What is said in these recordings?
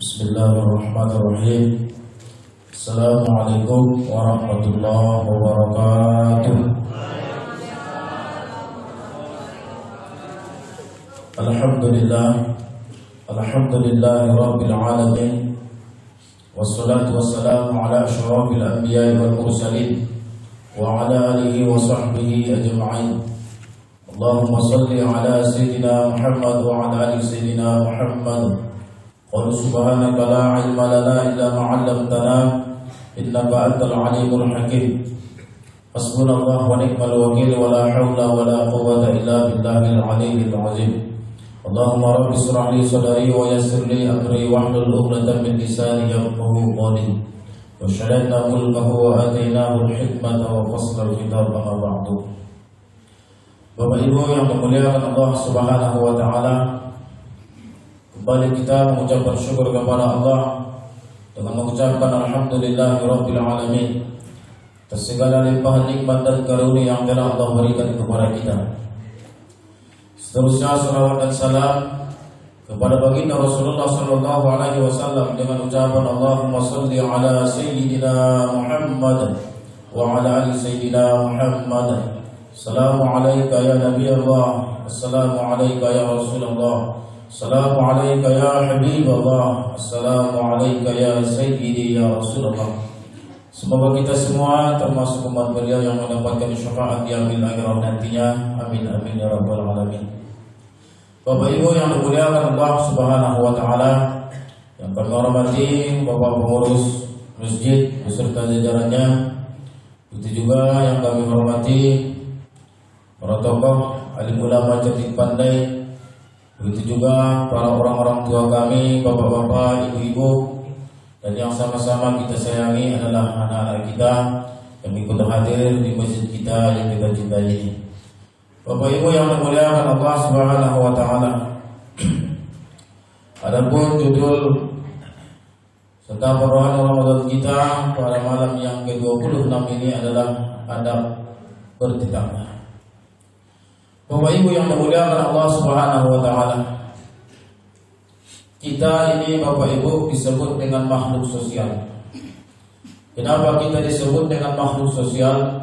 Bismillahirrahmanirrahim. Assalamualaikum warahmatullahi wabarakatuh. Alhamdulillahi rabbil alamin. Wassalatu wassalamu ala asyrafil anbiya'i wal mursalin wa ala alihi wa sahbihi ajma'in. Allahumma salli ala sayyidina Muhammad wa ala ali sayyidina Muhammad. Qul subhanaka la ilma lana illa ma 'allamtana innaka antal alimul hakim. Hasbunallahu wa ni'mal wakeel wa la haula wa la quwwata illa billahil aliyyil azim. Allahumma rabbi shrah li sadri wa yassir li amri wahlul 'uqdatam min lisani yafqahu qawli. Wa shadadna mulkahu wa atainahu al-hikmata wa fasla al-khitab amma ba'du. Bapak Ibu yang dimuliakan Allah Subhanahu wa taala, kembali kita mengucapkan syukur kepada Allah dengan mengucapkan alhamdulillahirabbil alamin atas segala limpahan nikmat dan karunia yang telah Allah berikan kepada kita. Seterusnya salawat dan salam kepada baginda Rasulullah sallallahu alaihi wasallam dengan ucapan Allahumma shalli ala sayyidina Muhammad wa ala ali sayyidina Muhammad. Assalamu alayka ya Nabi Allah, assalamu alayka ya Rasulullah, assalamu alayka ya Habibullah, assalamu alayka ya Sayyidi ya Rasulullah. Semoga kita semua termasuk umat beliau yang mendapatkan syafaat di yaumil akhir nantinya. Amin amin ya rabbal alamin. Bapak Ibu yang dimuliakan Allah Subhanahu wa taala, yang kami hormati Bapak pengurus masjid beserta jajarannya, itu juga yang kami hormati para tokoh alim ulama cerdik pandai, begitu juga para orang-orang tua kami, bapak-bapak, ibu-ibu, dan yang sama-sama kita sayangi adalah anak-anak kita yang ikut hadir di masjid kita yang kita cintai ini. Bapak Ibu yang dimuliakan Allah Subhanahu wa taala. Adapun judul serta perohan Ramadan kita pada malam yang ke-26 ini adalah adab bertetangga. Bapak Ibu yang dimuliakan Allah Subhanahu wa taala, kita ini Bapak Ibu disebut dengan makhluk sosial. Kenapa kita disebut dengan makhluk sosial?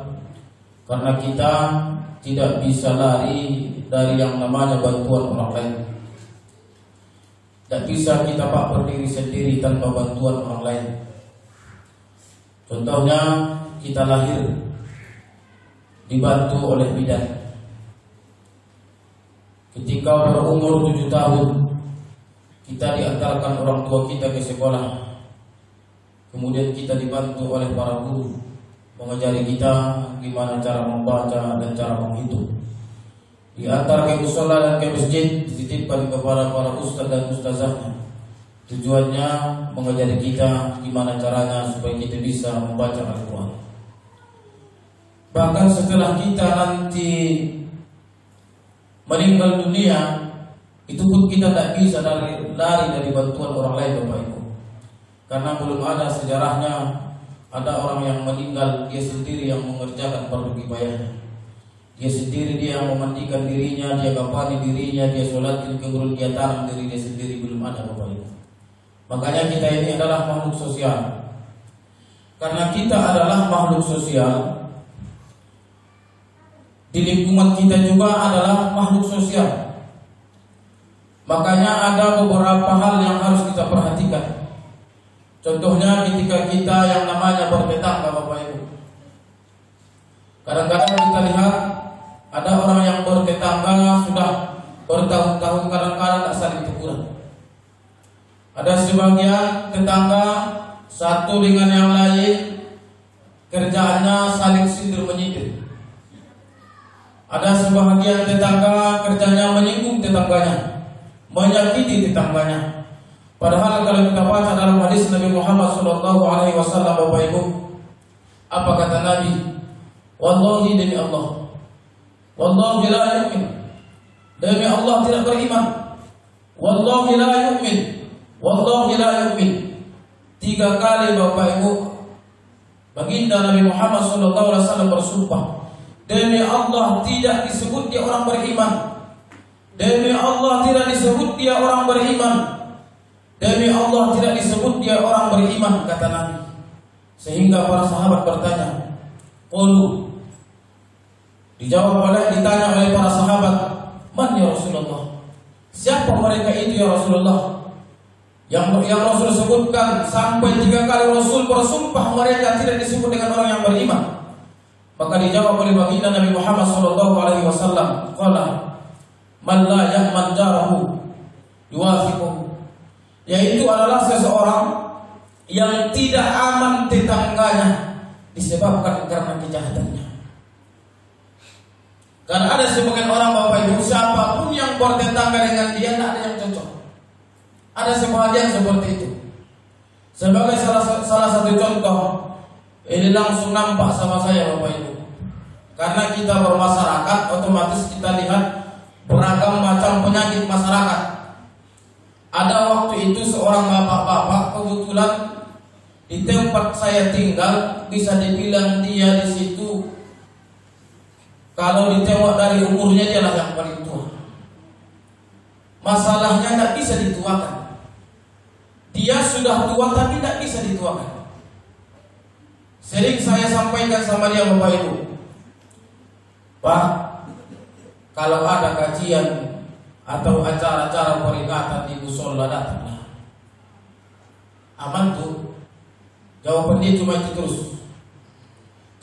Karena kita tidak bisa lari dari yang namanya bantuan orang lain. Tidak bisa kita berdiri sendiri tanpa bantuan orang lain. Contohnya kita lahir dibantu oleh bidan. Ketika berumur 7 tahun, kita diantarkan orang tua kita ke sekolah. Kemudian kita dibantu oleh para guru mengajari kita gimana cara membaca dan cara menghitung. Diantar ke mushola dan ke masjid, dititipkan kepada para ustaz dan ustazahnya. Tujuannya mengajari kita gimana caranya supaya kita bisa membaca Al-Quran. Bahkan setelah kita nanti meninggal dunia, itu pun kita tidak bisa lari dari bantuan orang lain, Bapak Ibu. Karena belum ada sejarahnya ada orang yang meninggal dia sendiri yang mengerjakan fardu kifayahnya. Dia sendiri dia yang memandikan dirinya, dia kafani dirinya, dia sholatin kemudian dia tanam diri dia sendiri, belum ada, Bapak Ibu. Makanya kita ini adalah makhluk sosial. Karena kita adalah makhluk sosial, di lingkungan kita juga adalah makhluk sosial. Makanya ada beberapa hal yang harus kita perhatikan. Contohnya ketika kita yang namanya bertetangga, Bapak Ibu. Kadang-kadang kita lihat ada orang yang bertetangga sudah bertahun-tahun, kadang-kadang tak saling teguran. Ada sebagian tetangga satu dengan yang lain kerjaannya saling sindir menyindir. Ada sebahagian tetangga kerjanya menyinggung tetangganya, menyakiti tetangganya. Padahal kalau kita baca dalam hadis Nabi Muhammad sallallahu alaihi wasallam, Bapak Ibu, apa kata Nabi? Wallahi demi Allah, wallahi la yu'min, demi Allah tidak beriman. Wallahi la yu'min, wallahi la yu'min. 3 kali Bapak Ibu baginda Nabi Muhammad sallallahu alaihi wasallam bersumpah, demi Allah tidak disebut dia orang beriman. Demi Allah tidak disebut dia orang beriman. Demi Allah tidak disebut dia orang beriman, kata Nabi. Sehingga para sahabat bertanya, qulu, ditanya oleh para sahabat, man ya Rasulullah, siapa mereka itu ya Rasulullah? Yang Rasul sebutkan sampai 3 kali Rasul bersumpah mereka tidak disebut dengan orang yang beriman. Maka dijawab oleh baginda Nabi Muhammad SAW, qala man la ya'man jarahu yuwathiquhu, yaitu adalah seseorang yang tidak aman tetangganya disebabkan karena kejahatannya. Karena ada sebagian orang, Bapak Ibu, siapapun yang bertetangga dengan dia tidak ada yang cocok. Ada sebagian seperti itu. Sebagai salah satu contoh, ini langsung nampak sama saya, Bapak Ibu. Karena kita bermasyarakat, otomatis kita lihat beragam macam penyakit masyarakat. Ada waktu itu seorang bapak-bapak kebetulan di tempat saya tinggal, bisa dibilang dia di situ, kalau ditengok dari umurnya dialah yang paling tua. Masalahnya tidak bisa dituakan. Dia sudah tua tapi tidak bisa dituakan. Sering saya sampaikan sama dia, Bapak Ibu, Pak, kalau ada kajian atau acara-acara peringatan di musola datanglah. Aman tuh. Jawaban dia cuma itu terus.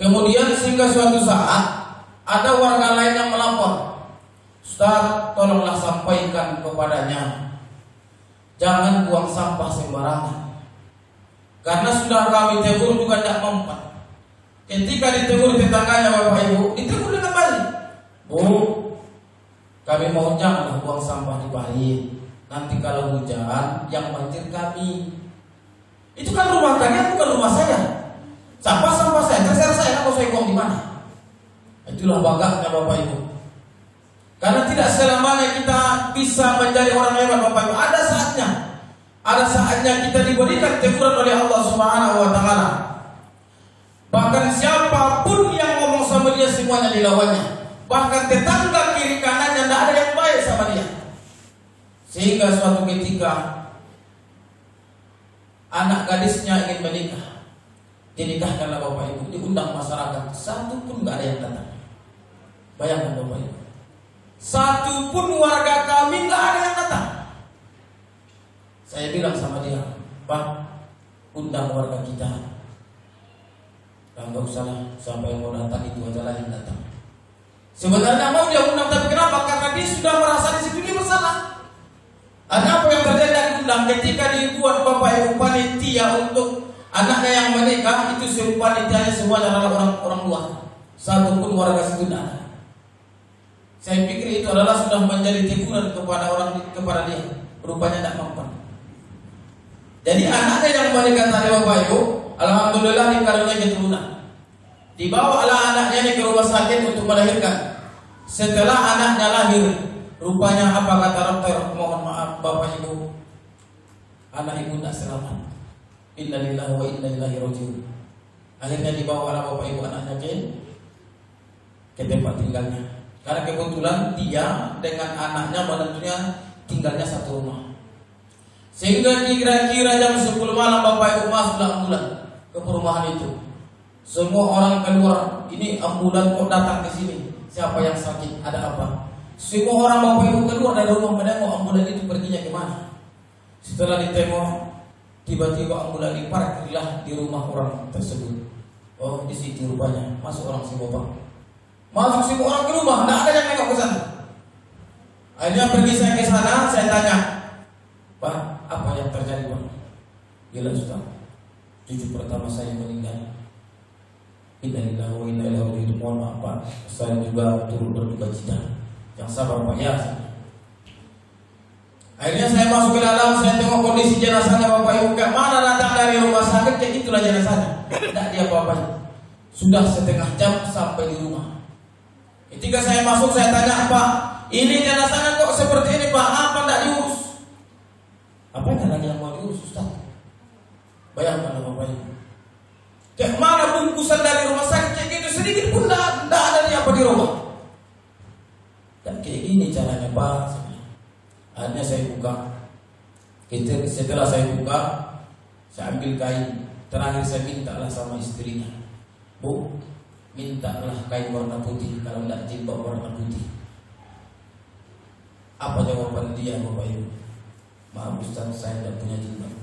Kemudian sehingga suatu saat ada warga lain yang melapor, Ustaz, tolonglah sampaikan kepadanya, jangan buang sampah sembarangan. Karena sudah kami tegur juga tidak mempan. Ketika ditegur tetangganya, Bapak Ibu, ditegur dengan balik. Bu, kami mau janganlah buang sampah di balik. Nanti kalau hujan yang banjir kami. Itu kan rumah kalian, bukan rumah saya. Sampah saya, terserah saya mau saya buang di mana. Itulah bagahnya, Bapak Ibu. Karena tidak selamanya kita bisa menjadi orang hebat, Bapak Ibu. Ada saatnya kita diberikan teguran oleh Allah Subhanahu wa taala. Bahkan siapapun yang ngomong sama dia semuanya dilawannya. Bahkan tetangga kiri kanannya tidak ada yang baik sama dia. Sehingga suatu ketika anak gadisnya ingin menikah, dinikahkanlah, Bapak Ibu, diundang masyarakat, satu pun nggak ada yang datang. Bayangkan, Bapak Ibu, satu pun warga kami nggak ada yang datang. Saya bilang sama dia, Pak, undang warga kita. Nggak usah lah, siapa yang mau datang itu aja lah yang datang. Sebenarnya mau dia undang, tapi kenapa? Karena dia sudah merasa di situ dia bersalah. Ada apa yang terjadi dari undang ketika dibuat, Bapak Ibu, panitia untuk anaknya yang menikah, itu panitianya semuanya adalah orang luar. Satu pun warga situ tidak ada. Saya pikir itu adalah sudah menjadi teguran kepada dia. Rupanya tidak mampu. Jadi anaknya yang menikah tadi, Bapak Ibu, alhamdulillah dikaruniai keturunan. Dibawalah anaknya ini ke rumah sakit untuk melahirkan. Setelah anaknya lahir, rupanya apa kata dokter? Mohon maaf Bapak Ibu, anak ibu tidak selamat. Innalillahi wa inna ilaihi rajiun. Akhirnya dibawalah Bapak Ibu anaknya ke tempat tinggalnya. Karena kebetulan dia dengan anaknya menentunya tinggalnya satu rumah. Sehingga kira-kira jam 10 malam Bapak Ibu masuklah ambulan ke perumahan itu. Semua orang keluar, ini ambulan kok datang ke sini? Siapa yang sakit? Ada apa? Semua orang Bapak Ibu keluar dari rumah menengok ambulan itu perginya kemana. Setelah ditengok, tiba-tiba ambulan diparkirlah di rumah orang tersebut. Oh, di situ rupanya masuk orang si bapak. Masuk semua orang ke rumah, tidak ada yang nengok ke sana. Akhirnya pergi saya ke sana, saya tanya, Pak, apa yang terjadi, Pak? Gila, Ustaz, cucu pertama saya meninggal. Innalillahi wa inna ilaihi raji'un. Mohon maaf, Pak, saya juga turut berduka cita. Yang sabar, Pak, ya. Akhirnya saya masuk ke dalam, saya tengok kondisi jenazahnya, Bapak Ibu. Kayak mana datang dari rumah sakit, kayak itulah jenazahnya. Tidak dia apa-apa. Sudah setengah jam sampai di rumah. Ketika saya masuk, saya tanya, Pak, ini jenazahnya kok seperti ini, Pak? Apa tidak diurus? Apa lagi yang mau diurus, Ustaz? Bayangkan, Bapak Ibu. Kayak mana bungkusan dari rumah sakit kayak gitu, sedikit pun tidak ada di apa di rumah. Dan kayak gini caranya, Pak. Akhirnya saya buka Setelah saya buka, saya ambil kain. Terakhir saya mintalah sama istrinya, Bu, mintalah kain warna putih, kalau tidak jilbab warna putih. Apa jawaban dia, Bapak Ibu? Maaf Ustaz, saya tidak punya jilbab.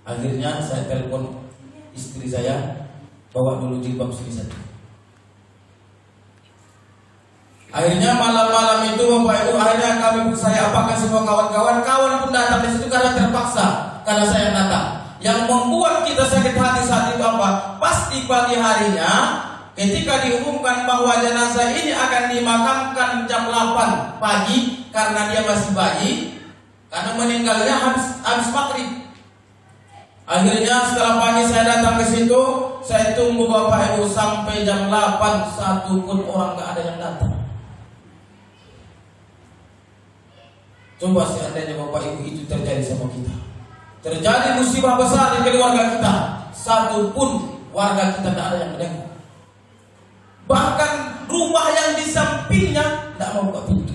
Akhirnya saya telepon istri saya, bawa dulu jilbab sini satu. Akhirnya malam-malam itu Bapak Ibu, akhirnya saya apakan semua kawan-kawan pun datang di situ karena terpaksa, karena saya datang. Yang membuat kita sakit hati saat itu apa? Pasti pagi harinya ketika diumumkan bahwa jenazah ini akan dimakamkan jam 8 pagi karena dia masih bayi, karena meninggalnya habis maghrib. Akhirnya setelah pagi saya datang ke situ, saya tunggu Bapak Ibu sampai jam 8, satu pun orang nggak ada yang datang. Coba seandainya Bapak Ibu itu terjadi sama kita, terjadi musibah besar di keluarga kita, satu pun warga kita tidak ada yang menengok. Bahkan rumah yang di sampingnya tidak mau buka pintu.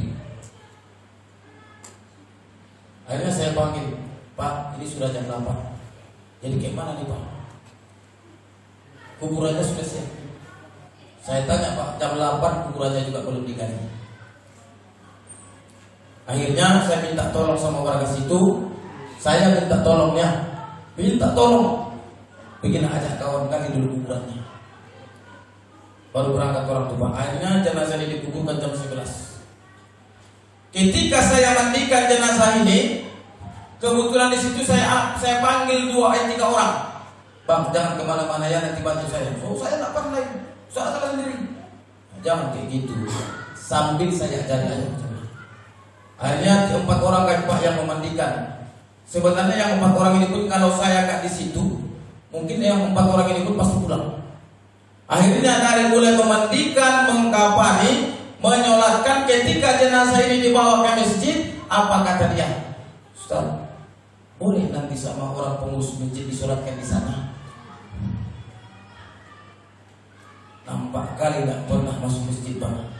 Akhirnya saya panggil, Pak, ini sudah jam 8. Jadi gimana nih Pak? Kuburannya sudah siap. Saya tanya Pak, jam 8 kuburannya juga belum digali. Akhirnya saya minta tolong sama warga situ. Saya minta tolongnya, minta tolong bikin ajak kawan gali dulu kuburannya. Baru berangkat orang tua. Akhirnya jenazah ini dikuburkan jam 11. Ketika saya mandikan jenazah ini, kebetulan di situ saya panggil 3 orang. Bang, jangan kemana-mana ya, nanti bantu saya. Oh, saya tak pernah, saya tak sendiri. Jangan kayak gitu. Sambil saya ajari aja. Akhirnya 4 orang kan Pak yang memandikan. Sebenarnya yang 4 orang ini pun kalau saya kat di situ, mungkin yang 4 orang ini pun pasti pulang. Akhirnya dari mulai memandikan, mengkafani, menyolatkan, ketika jenazah ini dibawa ke masjid, apa kata dia? Ustaz, boleh nanti sama orang pengurus masjid disolatkan di sana? Nampak kali tak pernah masuk masjid Pak.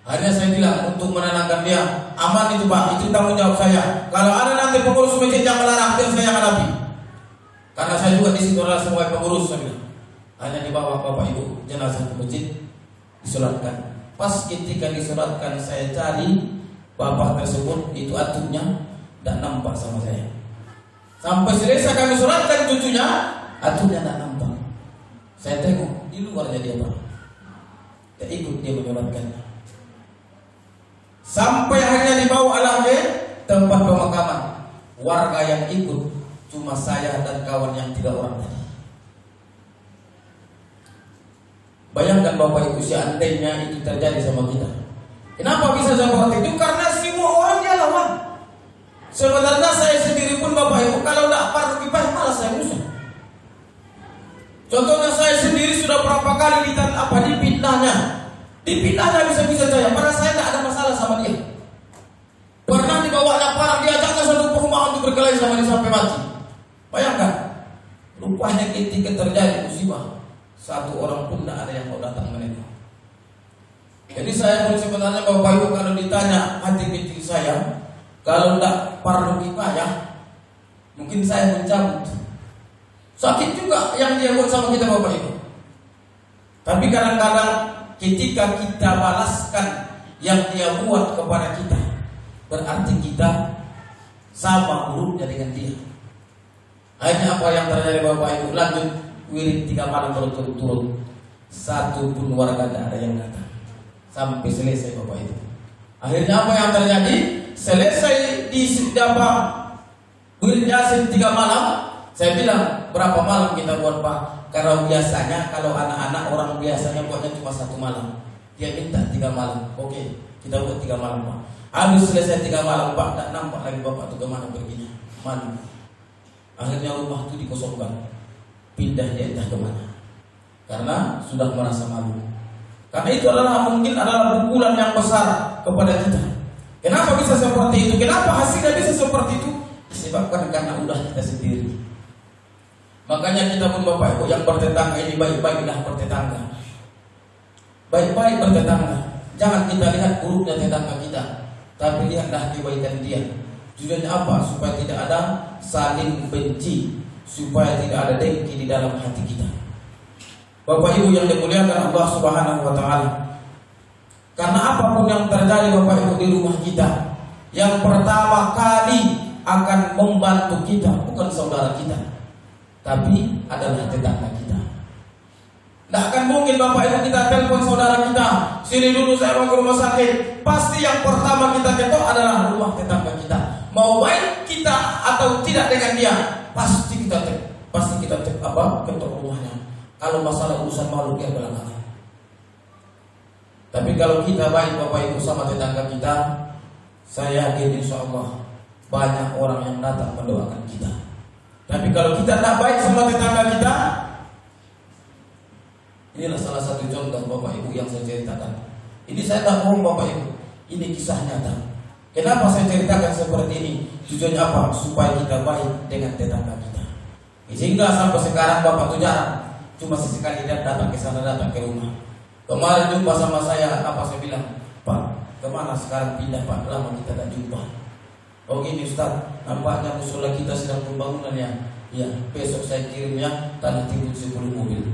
Akhirnya saya bilang untuk menenangkan dia, aman itu Pak, itu tanggung jawab saya. Kalau ada nanti pengurus masjid yang melarang, itu saya hadapi. Karena saya juga di situ adalah semua pengurus, saya bilang. Hanya dibawa Bapak Ibu jenazah ke masjid, disolatkan. Pas ketika disolatkan saya cari bapak tersebut, itu atupnya tidak nampak sama saya. Sampai selesai kami solatkan cucunya, atupnya tidak nampak. Saya tengok di luarnya dia Pak, tidak ikut dia menyolatkannya. Sampai akhirnya dibawa ke tempat pemakaman. Warga yang ikut cuma saya dan kawan yang 3 orang tadi. Bayangkan Bapak Ibu, seandainya itu terjadi sama kita, kenapa bisa seperti itu? Karena semua orang dia lawan. Sebenarnya saya sendiri pun Bapak Ibu, kalau tidak parah kibah malah saya musuh. Contohnya saya sendiri sudah berapa kali dipitnahnya. Dipitnahnya bisa-bisa saya, padahal saya tidak ada masalah sama dia. Pernah dibawa parang, diajaknya satu perumahan untuk berkelahi sama dia sampai mati. Bayangkan, rupanya ketika terjadi musibah, 1 orang pun tidak ada yang mau datang menengok. Jadi saya pun sebenarnya Bapak Ibu, kalau ditanya hati kecil saya, kalau tidak parah kifayah, mungkin saya mencabut. Sakit juga yang dia buat sama kita Bapak Ibu. Tapi kadang-kadang ketika kita balaskan yang dia buat kepada kita, berarti kita sama buruknya dengan dia. Akhirnya apa yang terjadi Bapak Ibu? Lanjut wirid 3 malam berturut-turut, 1 pun warga tidak ada yang datang sampai selesai Bapak Ibu. Akhirnya apa yang terjadi? Selesai di wirid Yasin 3 malam. Saya bilang, berapa malam kita buat Pak? Karena biasanya kalau anak-anak orang biasanya buatnya cuma 1 malam. Dia minta 3 malam. Oke, kita buat 3 malam Pak. Habis selesai 3 malam Pak, tak nampak lagi Bapak itu kemana perginya. Mana? Akhirnya rumah itu dikosongkan, pindah dia entah kemana. Karena sudah merasa malu. Karena itu mungkin adalah pukulan yang besar kepada kita. Kenapa bisa seperti itu? Kenapa hasilnya bisa seperti itu? Disebabkan karena ulah kita sendiri. Makanya kita pun Bapak Ibu yang bertetangga ini, baik-baiklah bertetangga. Baik-baik bertetangga. Jangan kita lihat buruknya tetangga kita, tapi lihatlah kebaikan dia. Tujuannya apa? Supaya tidak ada saling benci, supaya tidak ada dengki di dalam hati kita. Bapak Ibu yang dimuliakan Allah Subhanahu wa taala. Karena apapun yang terjadi Bapak Ibu di rumah kita, yang pertama kali akan membantu kita bukan saudara kita, tapi adalah tetangga kita. Tidak akan mungkin Bapak Ibu kita telepon saudara kita, sini dulu saya mau ke rumah sakit. Pasti yang pertama kita ketok adalah rumah tetangga kita. Mau baik kita atau tidak dengan dia, pasti kita cek apa? Ketok rumahnya. Kalau masalah urusan makhluk yang belakangan. Tapi kalau kita baik Bapak Ibu sama tetangga kita, saya yakin insya Allah banyak orang yang datang mendoakan kita. Tapi kalau kita tak baik sama tetangga kita, inilah salah satu contoh Bapak Ibu yang saya ceritakan. Ini saya tak bohong Bapak Ibu, ini kisah nyata. Kenapa saya ceritakan seperti ini? Tujuannya apa? Supaya kita baik dengan tetangga kita. Sehingga sampai sekarang Bapak tuh jarang, cuma sesekali dia datang ke sana, datang ke rumah. Kemarin jumpa sama saya, apa saya bilang? Pak, kemana sekarang pindah Pak? Lama kita tak jumpa. Oh gini Ustaz, nampaknya musola kita sedang pembangunan ya. Ya, besok saya kirimnya tanah timbul 10 mobil.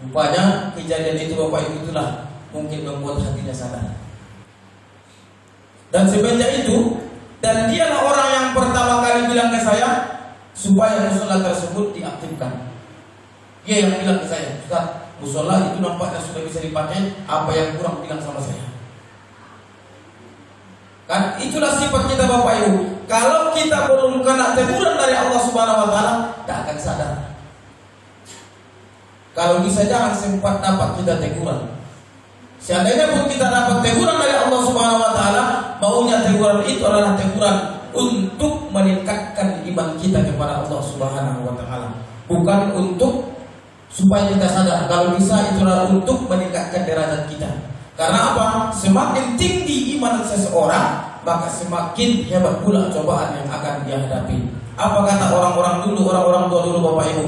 Rupanya kejadian itu Bapak Ibu itulah mungkin membuat hatinya sadar. Dan semenjak itu, dan dialah orang yang pertama kali bilang ke saya supaya musola tersebut diaktifkan. Dia yang bilang ke saya, Ustaz, musola itu nampaknya sudah bisa dipakai, apa yang kurang bilang sama saya. Kan itulah sifat kita Bapak Ibu. Kalau kita belum kena teguran dari Allah Subhanahu wa taala, tak akan sadar. Kalau bisa jangan sempat dapat kita teguran. Seandainya pun kita dapat teguran dari Allah Subhanahu wa taala, maunya teguran itu adalah teguran untuk meningkatkan iman kita kepada Allah Subhanahu wa taala, bukan untuk supaya kita sadar. Kalau bisa itu adalah untuk meningkatkan derajat kita. Karena apa? Semakin tinggi iman seseorang, maka semakin hebat pula cobaan yang akan dia hadapi. Apa kata orang-orang dulu, orang-orang tua dulu Bapak Ibu?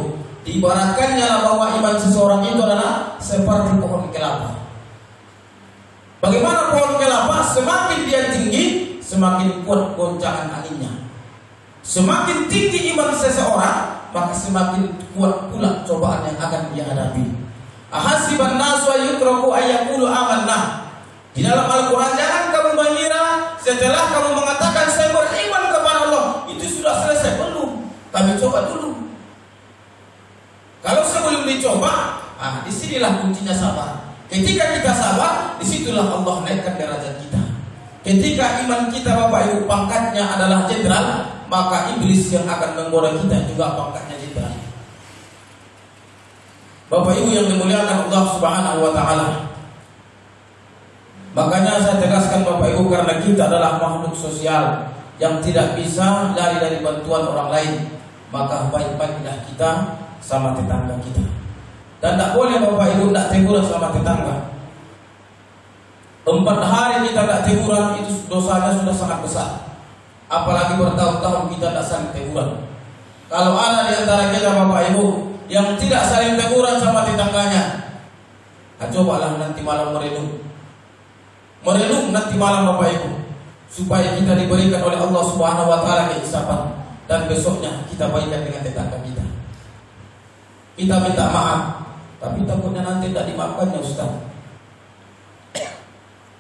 Diibaratkannya bahwa iman seseorang itu adalah seperti pohon kelapa. Bagaimana pohon kelapa? Semakin dia tinggi, semakin kuat goncangan anginnya. Semakin tinggi iman seseorang, maka semakin kuat pula cobaan yang akan dia hadapi. Ahasiban nasu yutraku ayyaqulu amanna. Di dalam Al-Quran, jangan kamu mengira setelah kamu mengatakan saya beriman kepada Allah, itu sudah selesai. Belum. Kami coba dulu. Kalau sebelum dicoba, disinilah kuncinya sabar. Ketika kita sabar, disitulah Allah naikkan derajat kita. Ketika iman kita Bapak Ibu pangkatnya adalah jenderal, maka iblis yang akan menggoda kita juga pangkatnya jenderal. Bapak Ibu yang dimuliakan Allah Subhanahu wa taala. Makanya saya tegaskan Bapak Ibu, karena kita adalah makhluk sosial yang tidak bisa lari dari bantuan orang lain, maka baik-baiklah kita sama tetangga kita. Dan tak boleh Bapak Ibu tak teguran sama tetangga. 4 hari kita tak teguran, itu dosanya sudah sangat besar. Apalagi bertahun-tahun kita tak saling teguran. Kalau ada di antara kita Bapak Ibu yang tidak saling teguran sama tetangganya, cobalah nanti malam merenung nanti malam Bapak Ibu, supaya kita diberikan oleh Allah Subhanahu wa taala keinsafan, dan besoknya kita baikkan dengan tetangga kita. Kita minta maaf, tapi takutnya nanti tidak dimaafkannya Ustaz.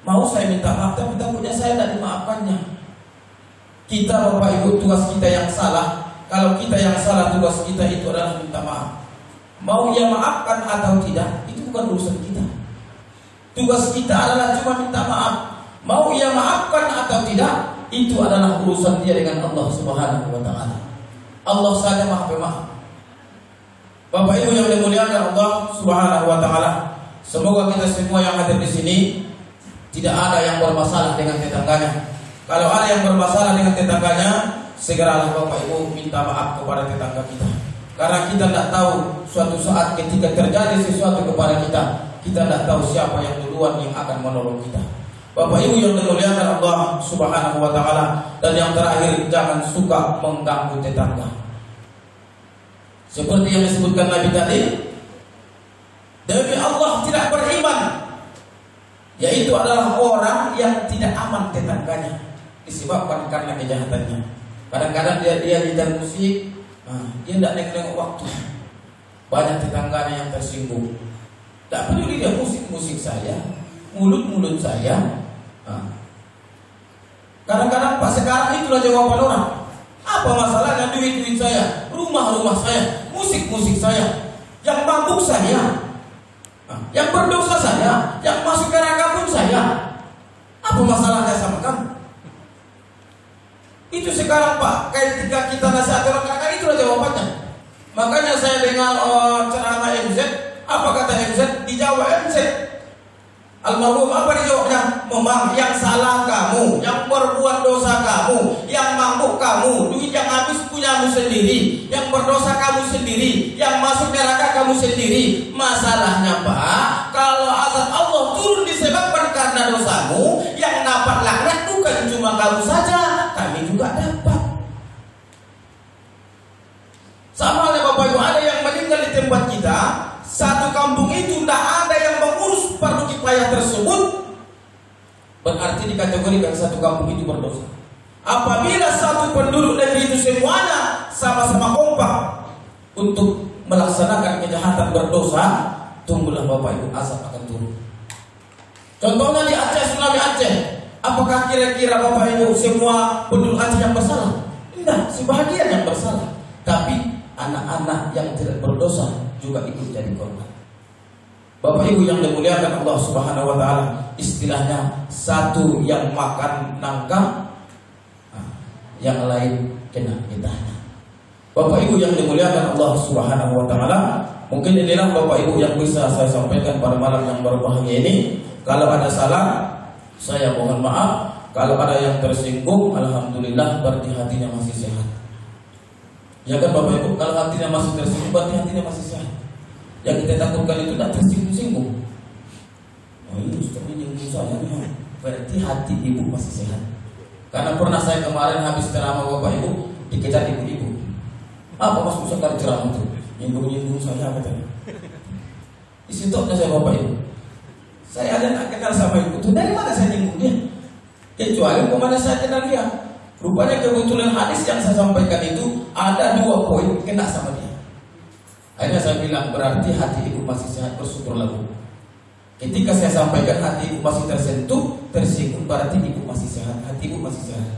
Mau saya minta maaf, tapi takutnya saya tidak dimaafkannya. Kita Bapak Ibu, tugas kita yang salah. Kalau kita yang salah, tugas kita itu adalah minta maaf. Mau ia maafkan atau tidak, itu bukan urusan kita. Tugas kita adalah cuma minta maaf. Mau ia maafkan atau tidak, itu adalah urusan dia dengan Allah Subhanahu wa taala. Allah saja Maha Pemaaf. Bapak Ibu yang dimuliakan Allah Subhanahu wa taala, semoga kita semua yang hadir di sini tidak ada yang bermasalah dengan tetangganya. Kalau ada yang bermasalah dengan tetangganya, segeralah Bapak Ibu minta maaf kepada tetangga kita. Karena kita tidak tahu suatu saat ketika terjadi sesuatu kepada kita tidak tahu siapa yang duluan yang akan menolong kita. Bapak Ibu yang dimuliakan Allah Subhanahu wa taala, dan yang terakhir, jangan suka mengganggu tetangga. Seperti yang disebutkan Nabi tadi, demi Allah tidak beriman yaitu adalah orang yang tidak aman tetangganya disebabkan karena kejahatannya. Kadang-kadang dia lidah musik, dia tidak nengok waktu. Banyak tetangganya yang tersinggung. Tak peduli dia musik saya, mulut saya. Kadang-kadang Pak, sekarang itulah jawaban orang. Apa masalahnya duit saya, rumah saya, musik saya, yang mabuk saya, yang berdosa saya, yang masuk neraka pun saya. Apa masalahnya sama kamu? Itu sekarang Pak, ketika kita nasihat orang kakak, itulah jawabannya. Makanya saya dengar ceramah MZ, apa kata MZ? Dijawab MZ, almarhum apa dijawabnya? Memang yang salah kamu, yang berbuat dosa kamu, yang mabuk kamu, duit yang habis punyamu sendiri, yang berdosa kamu sendiri, yang masuk neraka kamu sendiri. Masalahnya Pak, kalau azab Allah turun disebabkan karena dosamu, yang dapat laknat bukan cuma kamu saja, kami juga dapat. Sama halnya Bapak Ibu, ada yang meninggal di tempat kita, satu kampung itu tidak ada yang mengurus fardu kifayah tersebut, berarti dikategorikan satu kampung itu berdosa. Apabila satu penduduk negeri itu semuanya sama-sama kompak untuk melaksanakan kejahatan berdosa, tunggulah Bapak Ibu, azab akan turun. Contohnya di Aceh, tsunami Aceh. Apakah kira-kira Bapak Ibu semua penduduk Aceh yang bersalah? Tidak, sebahagian yang bersalah. Tapi anak-anak yang tidak berdosa juga ikut jadi korban. Bapak Ibu yang dimuliakan Allah Subhanahu wa taala, istilahnya satu yang makan nangka, yang lain kena getahnya. Bapak Ibu yang dimuliakan Allah Subhanahu wa taala, mungkin inilah Bapak Ibu yang bisa saya sampaikan pada malam yang berbahagia ini. Kalau ada salah, saya mohon maaf. Kalau ada yang tersinggung, alhamdulillah berarti hatinya masih sehat. Ya kan Bapak Ibu, kalau hatinya masih tersinggung, berarti hatinya masih sehat. Yang kita takutkan itu tidak tersinggung-singgung. Oh ini Ustaz menyinggung saya, berarti hati ibu masih sehat. Karena pernah saya kemarin habis ceramah Bapak Ibu, dikejar ibu-ibu. Apa Mas Musa kali ceramah itu? Nyinggung-nyinggung saya katanya. Di situ saya Bapak Ibu, saya ada nak kenal sama ibu itu, dari mana saya nyinggung dia? Kecuali kemana saya kenal dia. Rupanya kebetulan hadis yang saya sampaikan itu ada 2 poin kena sama dia. Akhirnya saya bilang, berarti hati ibu masih sehat, bersyukurlah Bu. Ketika saya sampaikan hati ibu masih tersentuh, tersinggung, berarti ibu masih sehat, hati ibu masih sehat.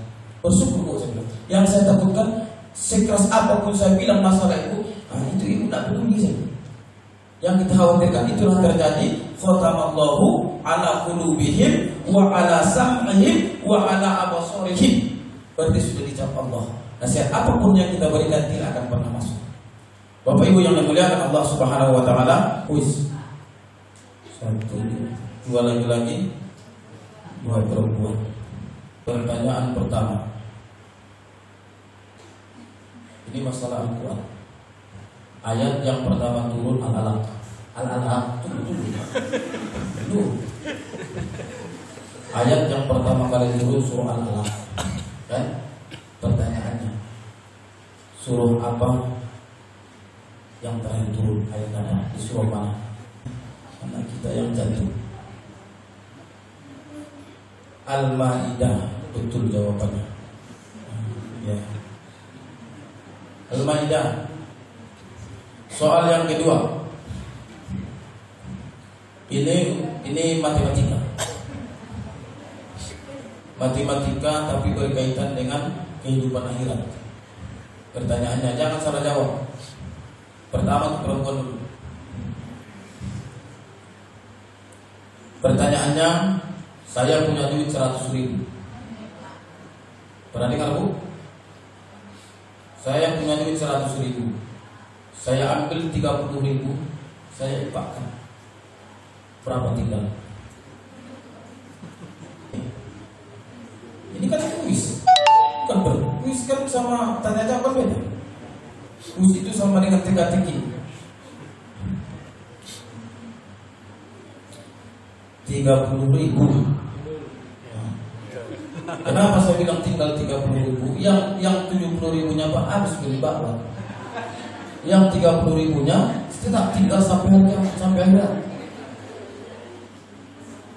Bersyukur Bu, saya bilang. Yang saya takutkan, sekeras apapun saya bilang masalah ibu, itu ibu tidak peduli saya. Yang kita khawatirkan itulah terjadi. Khatamallahu ala qulubihim wa ala sam'ihim wa ala abasarihim. Berarti sudah dicap Allah. Nasihat apapun yang kita berikan tidak akan pernah masuk. Bapak Ibu yang dimuliakan Allah Subhanahu wa taala, kuis. 1, 2 lagi-lagi, 2 perempuan. Pertanyaan pertama. Ini masalah Al-Quran. Ayat yang pertama turun Al-Alaq. Al-Alaq dulu. Ayat yang pertama kali turun surah Al-Alaq. Kan? Pertanyaannya, surah apa yang terakhir turun ayat ada di surah mana? Anak kita yang jatuh. Al-Maidah, betul jawabannya. Ya. Al-Maidah. Soal yang kedua. Ini matematika. Matematika tapi berkaitan dengan kehidupan akhirat. Pertanyaannya jangan salah jawab. Pertama perempuan dulu. Pertanyaannya, saya punya duit 100.000. Pernah dengar Bu? Saya punya duit 100.000. Saya ambil 30.000, saya infakkan. Berapa tinggal? Ini kan kuis, bukan berkuis kan sama tanya jawab beda. Kuis itu sama dengan teka-teki. 30.000. Kenapa saya bilang tinggal 30.000? Yang 70.000-nya Pak harus beli bakwan. Yang 30.000-nya tetap tinggal sampai akhirat.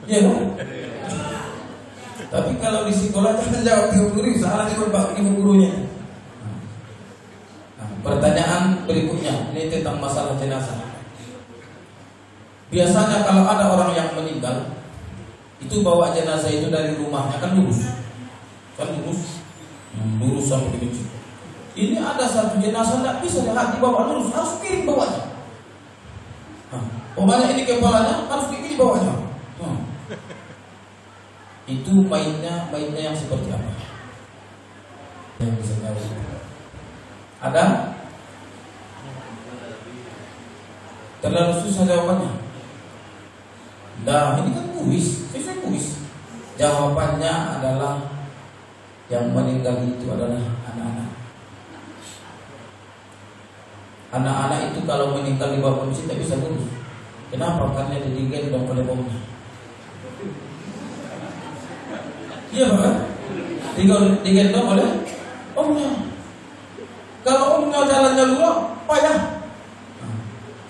Iya kan? Tapi kalau di sekolah jangan jawab 30.000, salah juga Pak Ibu gurunya. Nah, pertanyaan berikutnya ini tentang masalah jenazah. Biasanya kalau ada orang yang meninggal, itu bawa jenazah itu dari rumahnya kan lurus, lurus sampai ke masjid. Ini ada satu jenazah tidak bisa dibawa lurus, harus kiri bawahnya. Pokoknya ini kepalanya harus kiri bawahnya. Itu mainnya yang seperti apa? Yang bisa tahu? Ada? Terlalu susah jawabannya. Nah, ini kan kuis, sesuai kuis. Jawabannya adalah yang meninggal itu adalah anak-anak. Anak-anak itu kalau meninggal di bawah masjid tidak bisa lurus. Kenapa? Karena dia digendong oleh omnya. Iya Pak, digendong oleh omnya. Kalau omnya jalannya luar, payah.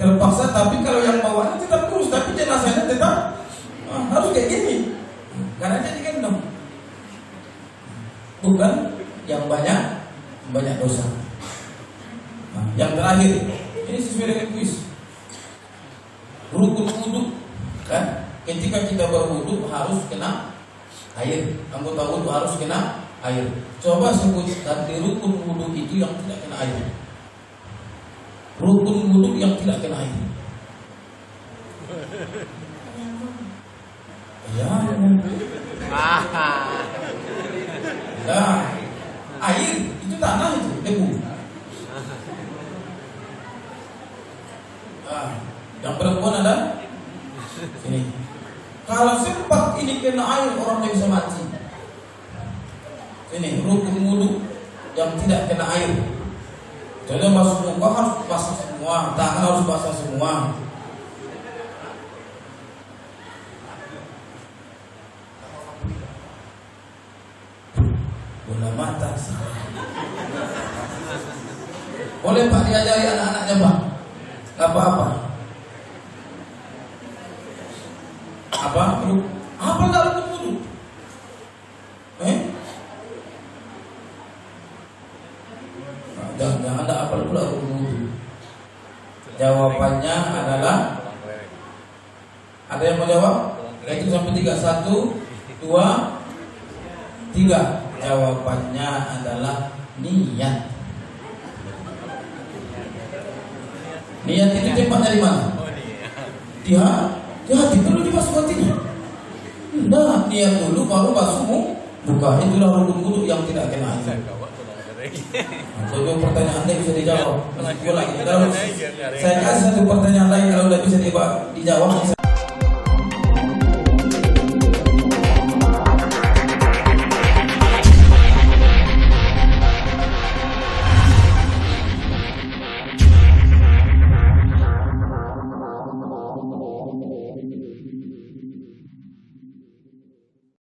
Terpaksa, tapi kalau yang bawahnya tetap lurus, tapi jenazahnya tetap harus kayak gini. Karena dia digendong. Bukan yang banyak dosa. Nah, yang terakhir, ini sesuai dengan kuis. Rukun wudu, kan? Ketika kita berwudu harus kena air. Anggota wudu harus kena air. Coba sebutkan di rukun wudu itu yang tidak kena air. Rukun wudu yang tidak kena air. Ya. Nah, air itu tanah itu debu. Yang perempuan ada sini. Kalau sempat ini kena air, orangnya bisa mati. Ini rukun wudu yang tidak kena air. Jadi masuk muka harus basah semua, tangan harus basah semua. Bola mata. Boleh Pak diajari anak-anaknya Pak? Apa-apa? Apa enggak rukun wudu? Jangan ada apa pula rukun wudu. Jawabannya adalah, ada yang mau jawab? Itu sampai 3, 1, 2, 3. Jawabannya adalah niat. Niat itu tempatnya di mana? Di hati perlu dibasuh hatinya. Nah, niat dulu baru basuh muka. Itulah rukun wudu yang tidak kena air. Jadi pertanyaan Anda bisa dijawab. Saya kasih satu pertanyaan lain, kalau tidak bisa dijawab.